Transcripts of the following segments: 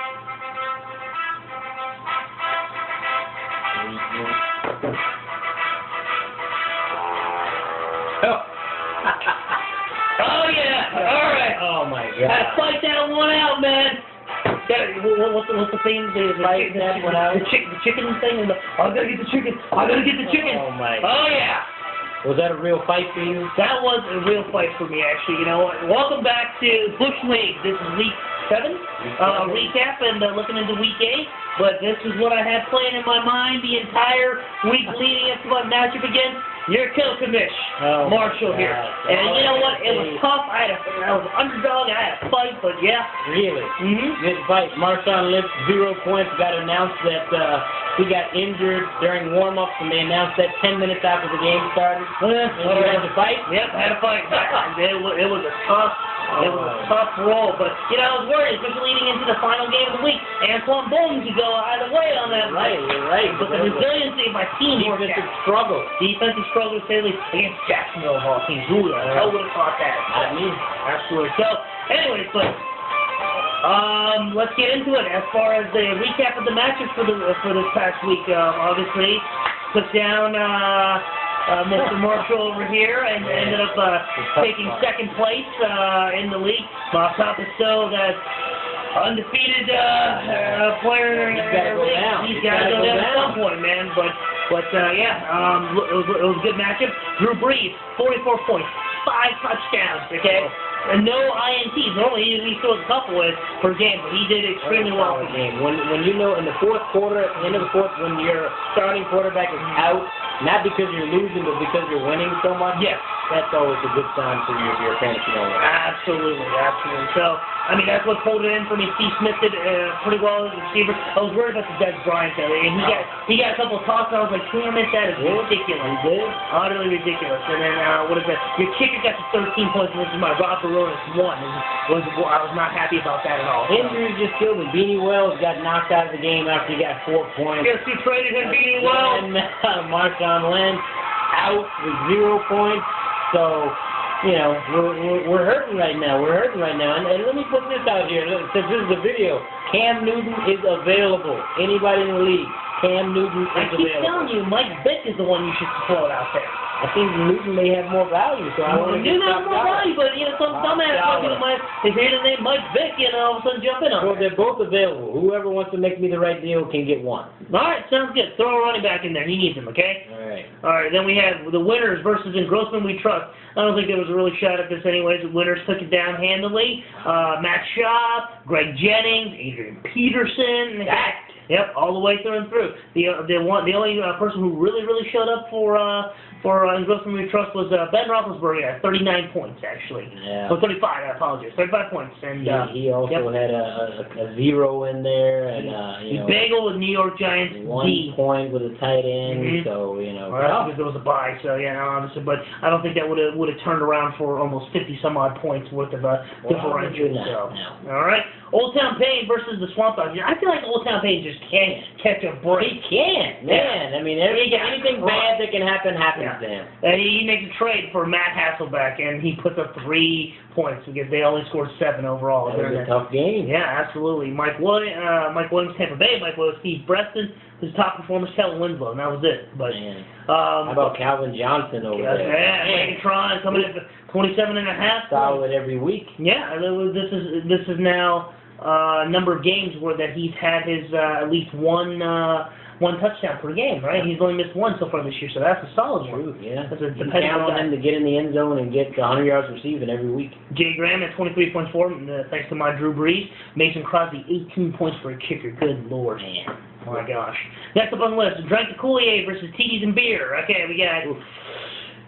Oh yeah! All right. Oh my God. Gotta fight that one out, man. What's the thing? The Fight that one out. The chicken thing. I gotta get the chicken. I gotta get the chicken. Oh my. Oh yeah. Was that a real fight for you? That was a real fight for me, actually. You know, welcome back to Bush League. This is week 7 recap and looking into week 8. But this is what I had playing in my mind the entire week leading up to my matchup against your Kilkamish, Marshall here. And you know what? It was tough. I was underdog. I had a fight, but yeah. Really? Mm-hmm. Good fight. Marshawn Lynch, 0 points. Got announced that he got injured during warm-ups, and they announced that 10 minutes after the game started. You had to fight? Yep, I had a fight. It was a tough. It was a tough roll, but, you know, I was worried, especially leading into the final game of the week. Antoine Bowman could go either way on that fight. You're right. But the resiliency of my team worked out. Defensive struggle, to say the least, against Jacksonville of all teams. Who the hell would have thought that? Not me. Absolutely. So, anyways, but let's get into it. As far as the recap of the matches for this past week, obviously, took down Mr. Marshall over here and ended up taking second place in the league. Top is still that undefeated player. He's got to go down at some point, man. But yeah, it was a good matchup. Drew Brees, 44 points, 5 touchdowns. Okay. And no INTs. Normally he throws a couple per game, but he did extremely well for the game. When you know in the fourth quarter, at the end of the fourth, when your starting quarterback is out, not because you're losing, but because you're winning so much, yes, that's always a good sign for you if you're a fantasy owner. Absolutely, absolutely. So, I mean, that's what pulled it in for me. Steve Smith did pretty well as a receiver. I was worried about the Des Bryant though, and he got a couple of toss, and I was like, damn it, that is ridiculous. He did? Utterly ridiculous. And then, what is that? Your kicker got to 13 points, and this is my Rob Baronis 1. I was not happy about that at all. Injuries just killed him. Beanie Wells got knocked out of the game after he got 4 points. Yes, he traded him, Beanie Wells. And Marshawn Lynch out with 0 points. So, you know, we're hurting right now. And let me put this out here. Since this is a video, Cam Newton is available. Anybody in the league, Cam Newton is available. I keep telling you, Mike Vick is the one you should throw out there. I think Newton may have more value, so I want to Newton has more value, but you know, some dumbass might hear the name Mike Vick and all of a sudden jump in on it. Well, they're both available. Whoever wants to make me the right deal can get one. All right, sounds good. Throw a running back in there. He needs him, okay? All right, then we have the winners versus in Grossman We Trust. I don't think there was a really shot at this anyways. The winners took it down handily. Matt Schaub, Greg Jennings, Adrian Peterson. Yep, all the way through and through. The only person who really showed up for in Grossman We Trust was Ben Roethlisberger at 39 points actually. Yeah. So 35. I apologize. 35 points. And he also had a 0 in there, and you know, Bagel with New York Giants. 1 point with a tight end. So you know, because there was a bye. So yeah, no, obviously, but I don't think that would have turned around for almost 50 some odd points worth of differential. All right. Old Town Payne versus the Swamp Dogs. I feel like Old Town Payne just can't catch a break. He can't, man. I mean, anything bad that can happen happens to him. He makes a trade for Matt Hasselbeck, and he puts up 3 points because they only scored 7 overall. That was a tough game. Yeah, absolutely. Mike Williams, Tampa Bay. Mike Williams, Steve Breston. His top performer, Kellen Winslow, and that was it. But how about Calvin Johnson over there? Yeah, Megatron coming in at 27.5. Solid every week. Yeah, this is now number of games where that he's had his at least one touchdown per game, right? He's only missed 1 so far this year, so that's a solid one. Yeah. That's a count on him to get in the end zone and get 100 yards receiving every week. Jay Graham at 23.4, thanks to my Drew Brees. Mason Crosby, 18 points for a kicker. Good Lord. Man. Oh my gosh. Next up on the list, Drank the Kool-Aid versus TDs and Beer. Okay, we got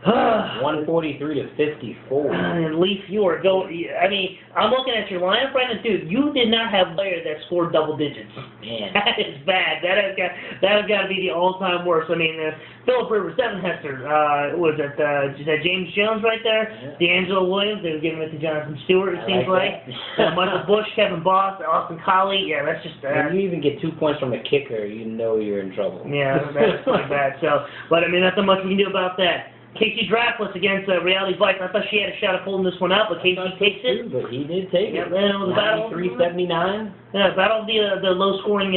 143 to 54. Leaf, you are going. I mean, I'm looking at your lineup right now, dude. You did not have a player that scored double digits. Man, that is bad. That has got to be the all-time worst. I mean, Philip Rivers, Devin Hester, was that James Jones right there? Yeah. D'Angelo Williams. They were giving it to Jonathan Stewart. It seems like Michael Bush, Kevin Boss, Austin Collie. Yeah, that's just. When you even get 2 points from a kicker, you know you're in trouble. Yeah, that's pretty bad. So, but I mean, not so much we can do about that. Casey Draftless against Reality Vice. I thought she had a shot of pulling this one out, but Casey takes it. But he did take Yep, it. and it was a battle. 93-79. Yeah, battle of the low scoring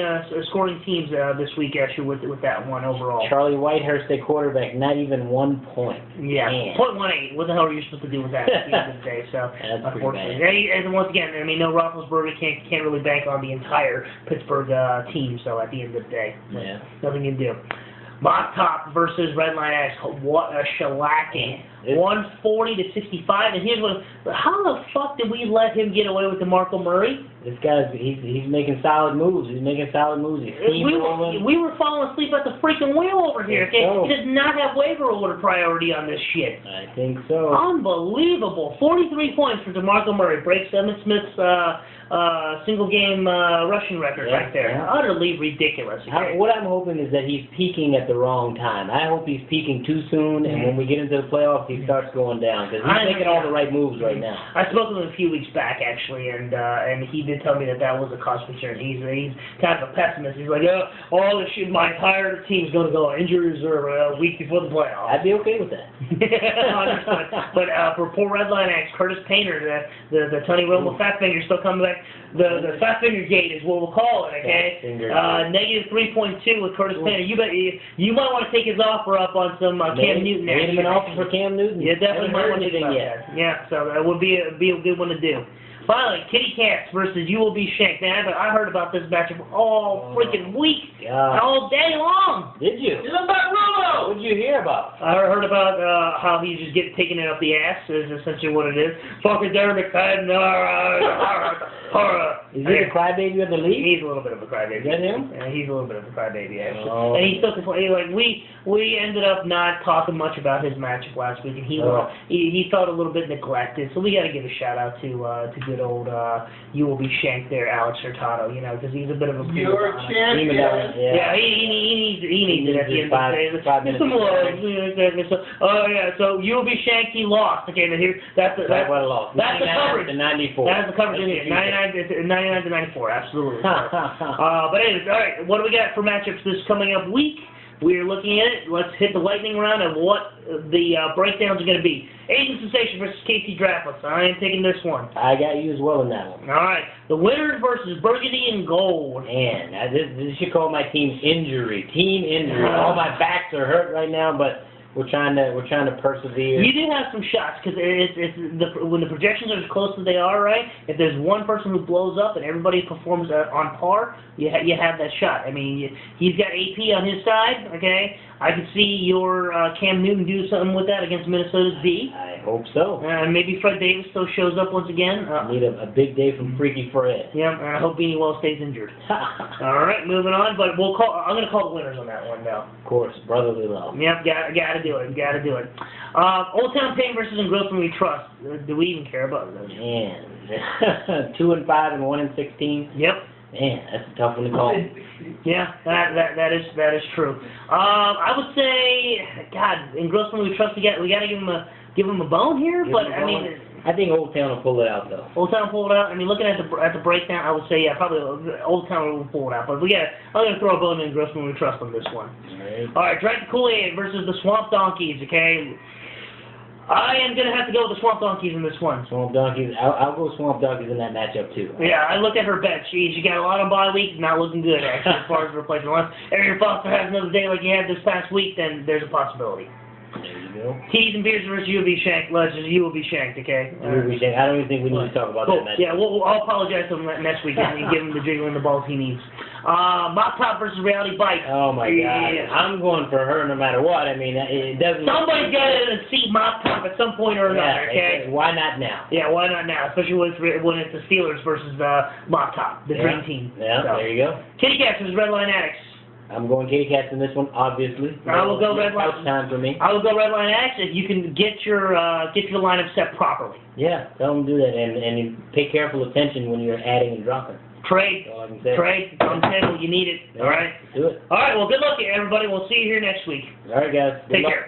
teams this week actually with that one overall. Charlie Whitehurst, a quarterback, not even 1 point. Yeah, Man. .18. What the hell are you supposed to do with that at the end of the day? So That's pretty unfortunately, bad. and once again, I mean, no Roethlisberger can't really bank on the entire Pittsburgh team. So at the end of the day, Yeah. nothing you can do. Mock Top versus Redline X. What a shellacking. 140-65. And here's what. How the fuck did we let him get away with DeMarco Murray? This guy's he's making solid moves. He's making solid moves. He's steamrolling. We were falling asleep at the freaking wheel over here. Okay, So. he does not have waiver order priority on this shit. I think so. Unbelievable. 43 points for DeMarco Murray. Breaks Emmitt Smith's single-game rushing record Yeah, right there. yeah. Utterly ridiculous. Okay? What I'm hoping is that he's peaking at the wrong time. I hope he's peaking too soon, and when we get into the playoffs, he starts going down because he's making all the right moves right now. I spoke to him a few weeks back, actually, and he did tell me that was a cause concern. He's kind of a pessimist. He's like, all this shit, my entire team's going to go on injury reserve a week before the playoffs. I'd be okay with that. Understood. But for poor Redline X, Curtis Painter, the Tony Romo fat finger still coming back. The fat finger gate is what we'll call it. Okay. Negative 3.2 with Curtis Painter. You might want to take his offer up on some Cam Newton. Made him an offer for Cam Newton. Yeah, definitely might want to anything do yet. that. Yeah, so that would be a good one to do. Finally, Kitty Cats versus You Will Be Shanked. Man, I heard about this matchup all freaking week, all day long. Did you? It's about Rulo. What did you hear about? I heard about how he's just taking it up the ass, is essentially what it is. Fucking Derek McFadden. Is he the crybaby of the league? He's a little bit of a crybaby. Is that him? Yeah, he's a little bit of a crybaby, actually. Oh. And he's still complaining. Like, we ended up not talking much about his matchup last week, and he felt a little bit neglected. So we got to give a shout out to good old You Will Be Shanked there, Alex Hurtado. You know, because he's a bit of a You're a champion. Yeah, he needs it at the end of the day. 5 minutes. Some love. So You Will Be Shanked. He lost. Okay, now here that's the coverage. 94. That's the coverage in here. 99 to 94. Absolutely. But anyways, all right. What do we got for matchups this coming up week? We're looking at it. Let's hit the lightning round of what the breakdowns are going to be. Asian Sensation versus Casey Draftless. I am taking this one. I got you as well in that one. All right. The winners versus Burgundy and Gold. Man, this should call my team injury. Team injury. All my backs are hurt right now, but we're trying to persevere. You do have some shots because when the projections are as close as they are, right? If there's one person who blows up and everybody performs on par, you have that shot. I mean, he's got AP on his side, okay? I could see your Cam Newton do something with that against Minnesota's D. I hope so. Maybe Fred Davis still shows up once again. Need a big day from Freaky Fred. Yeah, and I hope Beanie Wells stays injured. All right, moving on. But I'm going to call the winners on that one now. Of course, brotherly love. Yep, got to do it. Got to do it. Old Town Pain versus Engrossment We Trust. Do we even care about those? Man, 2-5 and 1-16. Yep. Man, that's a tough one to call. Yeah, that is true. I would say, God, Engrossment We Trust. We got to give him a bone here. But I mean, I think Old Town will pull it out though. Old Town will pull it out. I mean, looking at the breakdown, I would say probably Old Town will pull it out. But I'm gonna throw a bone in Engrossment We Trust on this one. All right, Drink the Kool-Aid versus the Swamp Donkeys. Okay. I am going to have to go with the Swamp Donkeys in this one. Swamp Donkeys. I'll go Swamp Donkeys in that matchup, too. Yeah, I look at her bet. She got a lot of bye weeks, not looking good, actually, as far as replacement. Unless Arian Foster has another day like he had this past week, then there's a possibility. There you go. Tees and Beers versus You Will Be Shanked. You Will Be Shanked, okay? I don't even think we need to talk about that match. Yeah, I'll apologize to him next week and give him the jiggle and the balls he needs. Mock Top versus Reality Bite. Oh, my God. I'm going for her no matter what. I mean, it doesn't... Somebody's got to see Mock Top at some point or another, okay? Why not now? Yeah, why not now? Especially when it's the Steelers versus Mock Top, the Dream Team. Yeah, so. There you go. Kitty Cats versus Redline Addicts. I'm going Kitty Cats in this one, obviously. I will go Redline. Couch time for me. I will go Redline Addicts if you can get your lineup set properly. Yeah, tell them to do that, and pay careful attention when you're adding and dropping. Trade on the table. You need it. Yeah, all right. Do it. All right. Well, good luck, everybody. We'll see you here next week. All right, guys. Take care.